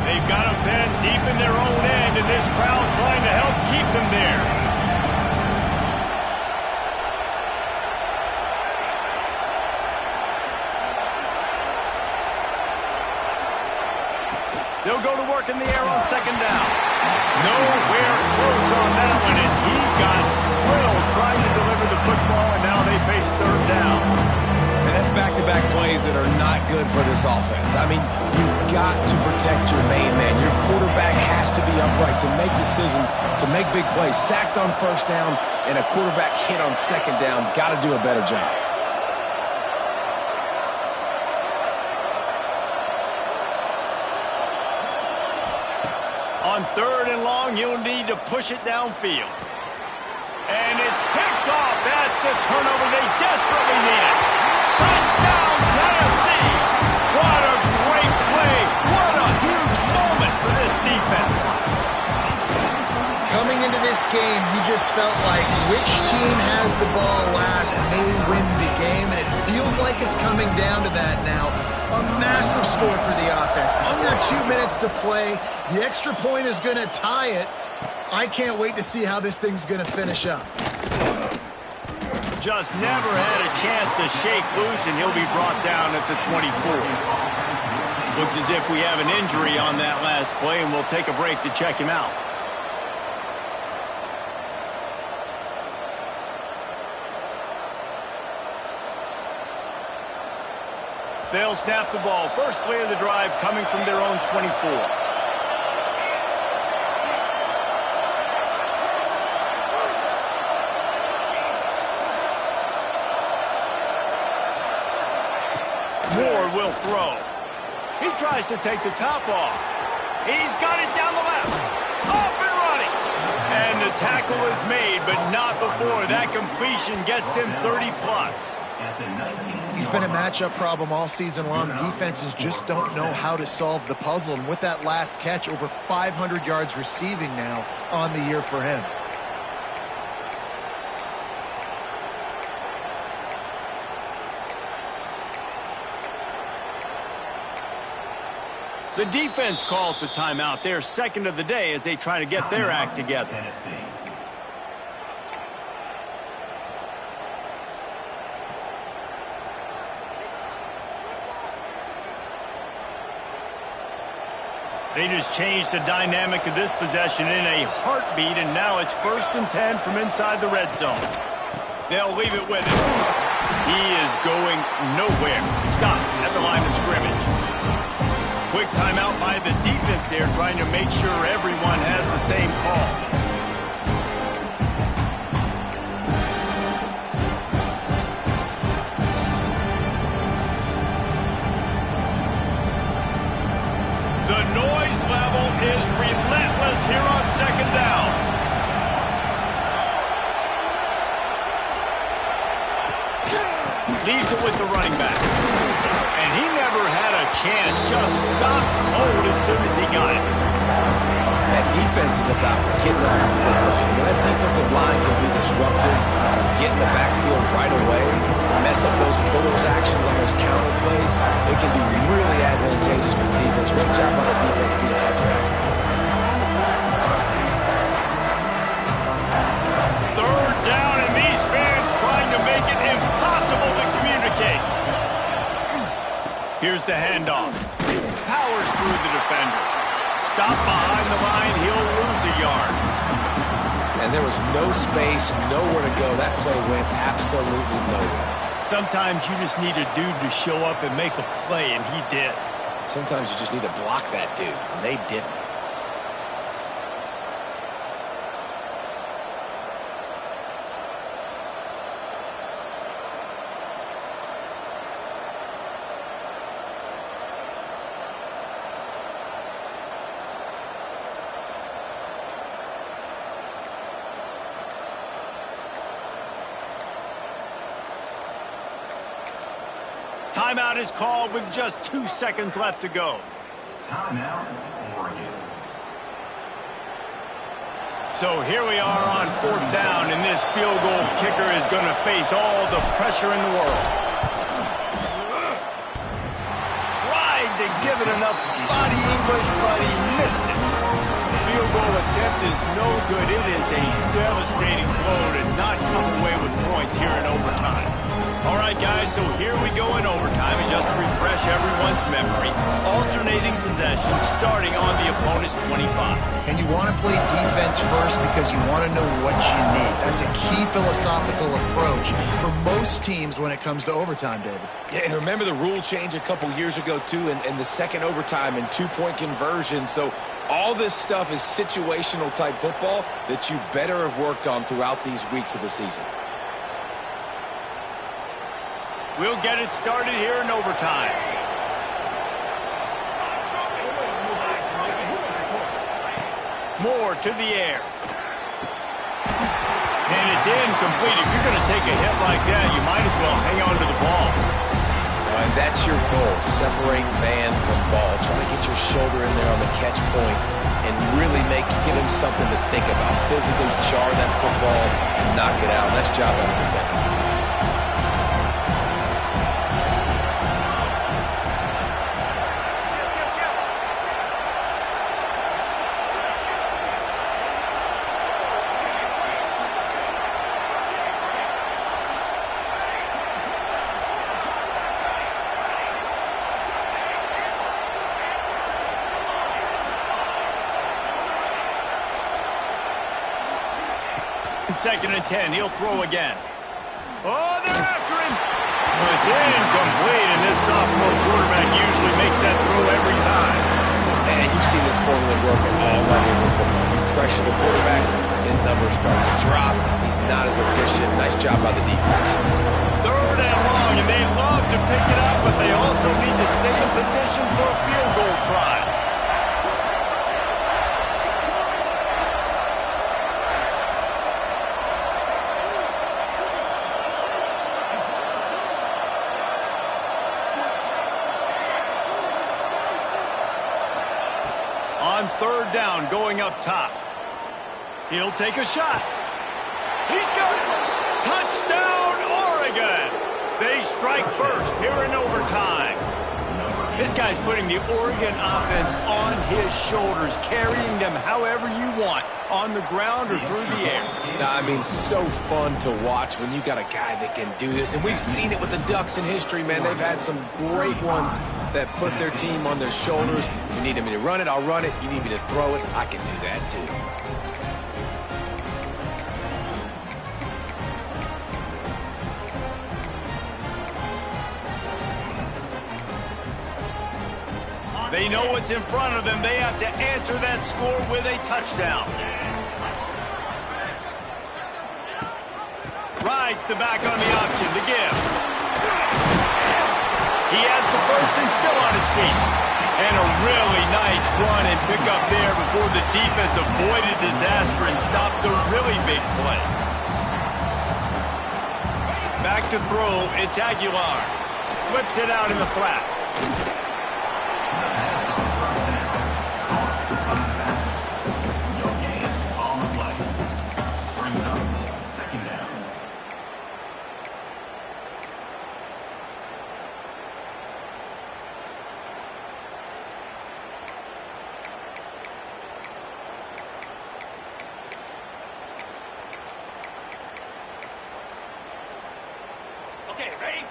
They've got them pinned deep in their own end, and this crowd trying to help keep them there. They'll go to work in the air on second down. Nowhere close on that one as he got drilled trying to deliver the football, and now they face third down. And that's back-to-back plays that are not good for this offense. I mean, you've got to protect your main man. Your quarterback has to be upright to make decisions, to make big plays. Sacked on first down and a quarterback hit on second down. Got to do a better job. On third and long, you'll need to push it downfield. And it's picked off. That's the turnover they desperately needed. Touchdown, Tennessee! What a great play. What a huge moment for this defense. Coming into this game, you just felt like which team has the ball last may win the game, and it feels like it's coming down to that now. A massive score for the offense. Under 2 minutes to play. The extra point is going to tie it. I can't wait to see how this thing's going to finish up. Just never had a chance to shake loose, and he'll be brought down at the 24. Looks as if we have an injury on that last play, and we'll take a break to check him out. They'll snap the ball. First play of the drive coming from their own 24. Moore will throw. He tries to take the top off. He's got it down the left. Off and running. And the tackle is made, but not before. That completion gets him 30-plus. He's been a matchup problem all season long. Defenses just don't know how to solve the puzzle. And with that last catch, over 500 yards receiving now on the year for him. The defense calls the timeout. They're second of the day as they try to get their act together. They just changed the dynamic of this possession in a heartbeat, and now it's 1st and 10 from inside the red zone. They'll leave it with it. He is going nowhere. Stop at the line of scrimmage. Quick timeout by the defense there, trying to make sure everyone has the same call. The noise level is relentless here on second down. Leaves it with the running back. And he never had a chance. Just stopped cold as soon as he got it. That defense is about getting off the football. I mean, that defensive line can be disruptive, get in the backfield right away, mess up those pullers actions on those counter plays. It can be really advantageous for the defense. Great job by the defense being hyperactive. Third down, and these fans trying to make it impossible to communicate. Here's the handoff. Powers through the defender. Stop behind the line, he'll lose a yard. And there was no space, nowhere to go. That play went absolutely nowhere. Sometimes you just need a dude to show up and make a play, and he did. Sometimes you just need to block that dude, and they didn't. Timeout is called with just 2 seconds left to go. Timeout, Oregon. So here we are on fourth down, and this field goal kicker is going to face all the pressure in the world. Tried to give it enough body English, but he missed it. The field goal attempt is no good. It is a devastating blow to not come away with points here in overtime. All right, guys, so here we go in overtime, and just to refresh everyone's memory, alternating possession starting on the opponent's 25. And you want to play defense first because you want to know what you need. That's a key philosophical approach for most teams when it comes to overtime, David. Yeah, and remember the rule change a couple years ago, too, and the second overtime and two-point conversion. So all this stuff is situational type football that you better have worked on throughout these weeks of the season. We'll get it started here in overtime. Moore to the air. And it's incomplete. If you're going to take a hit like that, you might as well hang on to the ball. And that's your goal, separate man from ball. Try to get your shoulder in there on the catch point and really give him something to think about. Physically jar that football and knock it out. Nice job by the defender. Second and 10, he'll throw again. Oh, they're after him. Well, it's incomplete, and this sophomore quarterback usually makes that throw every time. And you've seen this formula work at all levels of football. You pressure the quarterback, his numbers start to drop. He's not as efficient. Nice job by the defense. Third and long, and they'd love to pick it up, but they also need to stay in position for a field goal try. On third down, going up top. He'll take a shot. He's got it. Touchdown, Oregon. They strike first here in overtime. This guy's putting the Oregon offense on his shoulders, carrying them however you want, on the ground or through the air. I mean, so fun to watch when you got a guy that can do this. And we've seen it with the Ducks in history, man. They've had some great ones that put their team on their shoulders. If you need me to run it, I'll run it. You need me to throw it, I can do that too. They know what's in front of them. They have to answer that score with a touchdown. Rides the back on the option to give. He has the first and still on his feet. And a really nice run and pick up there before the defense avoided disaster and stopped the really big play. Back to throw, it's Aguilar. Flips it out in the flat. Okay, ready?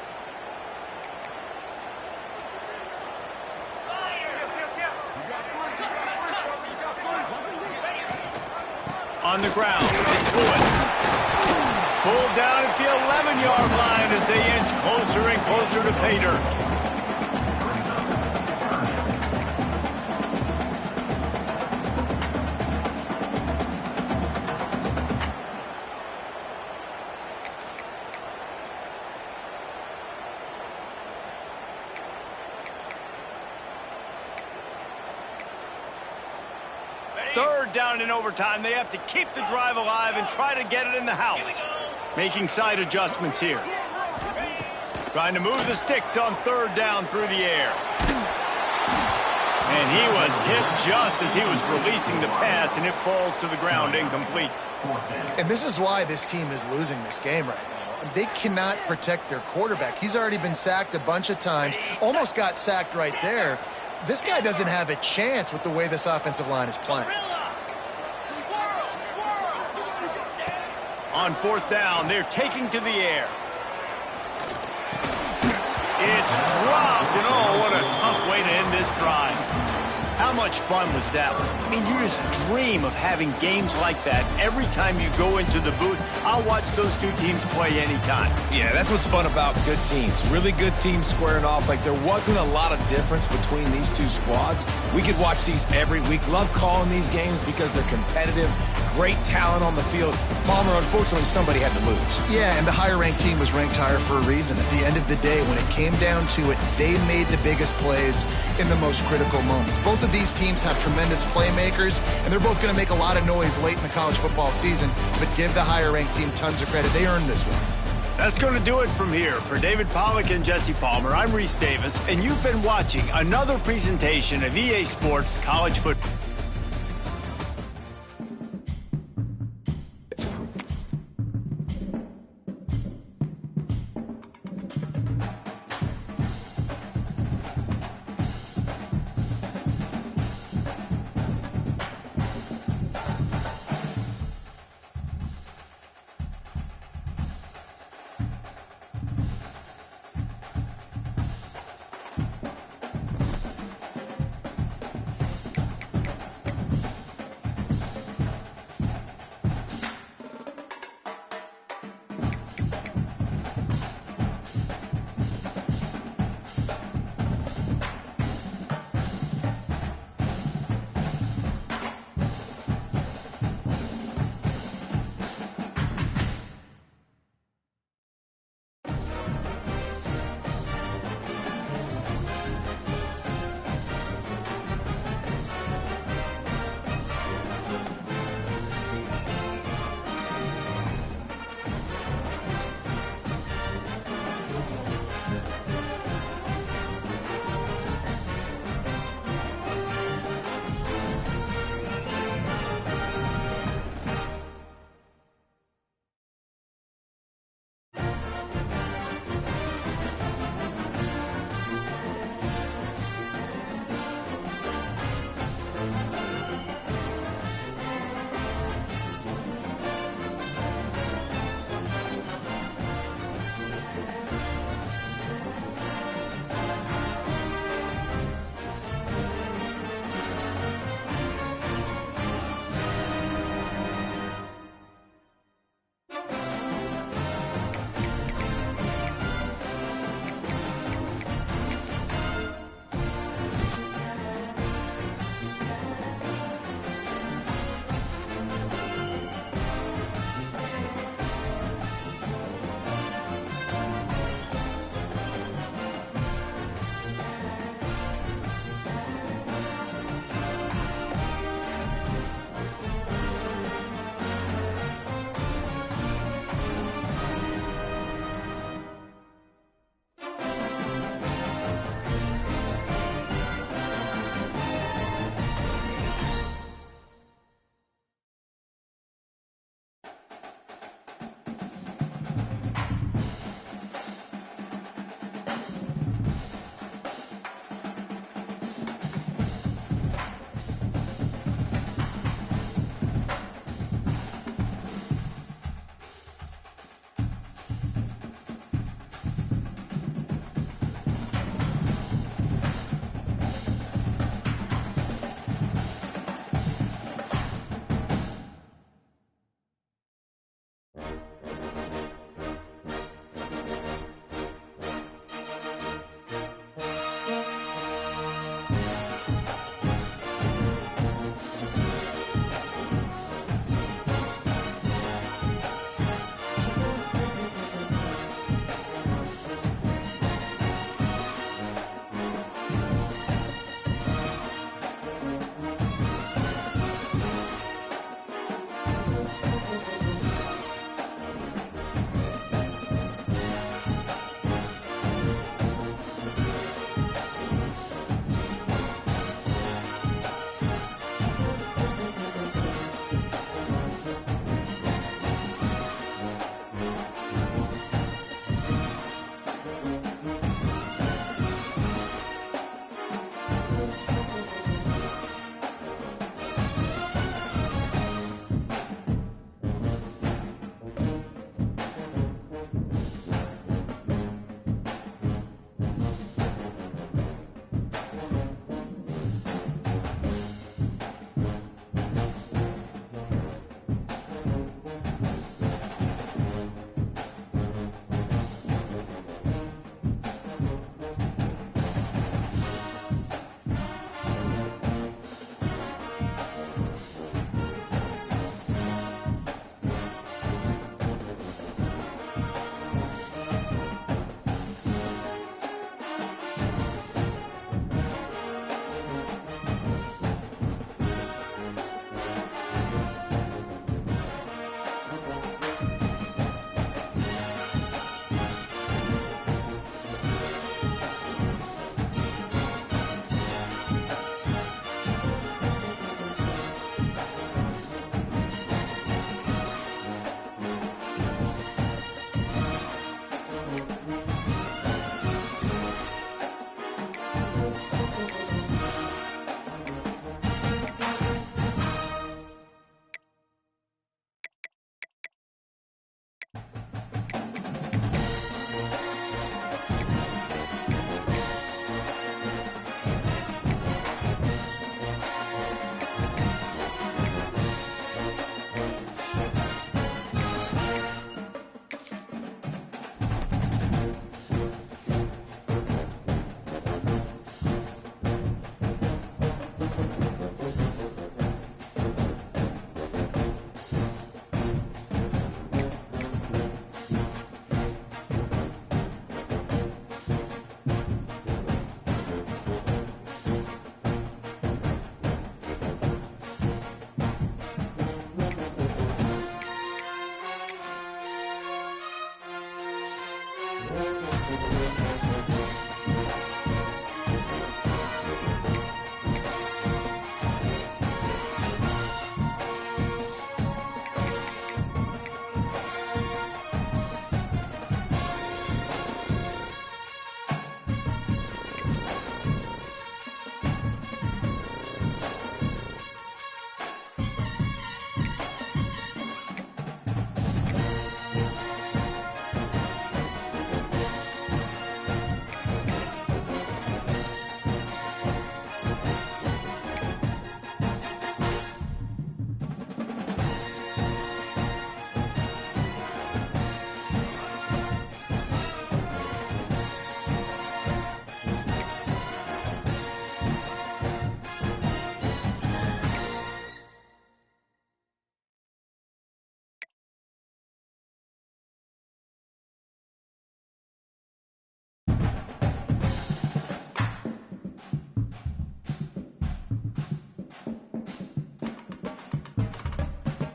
On the ground, it's Lewis. Pulled down at the 11-yard line as they inch closer and closer to pay dirt. Third down in overtime. They have to keep the drive alive and try to get it in the house. Making side adjustments here. Trying to move the sticks on third down through the air. And he was hit just as he was releasing the pass, and it falls to the ground incomplete. And this is why this team is losing this game right now. They cannot protect their quarterback. He's already been sacked a bunch of times. Almost got sacked right there. This guy doesn't have a chance with the way this offensive line is playing. On fourth down, they're taking to the air. It's dropped, and oh, what a tough way to end this drive. How much fun was that one? I mean, you just dream of having games like that every time you go into the booth. I'll watch those two teams play anytime. Yeah, that's what's fun about good teams. Really good teams squaring off. Like, there wasn't a lot of difference between these two squads. We could watch these every week. Love calling these games because they're competitive. Great talent on the field. Palmer, unfortunately, somebody had to lose. Yeah, and the higher-ranked team was ranked higher for a reason. At the end of the day, when it came down to it, they made the biggest plays in the most critical moments. Both of these teams have tremendous playmakers, and they're both going to make a lot of noise late in the college football season, but give the higher-ranked team tons of credit. They earned this one. That's going to do it from here. For David Pollack and Jesse Palmer, I'm Reese Davis, and you've been watching another presentation of EA Sports College Football.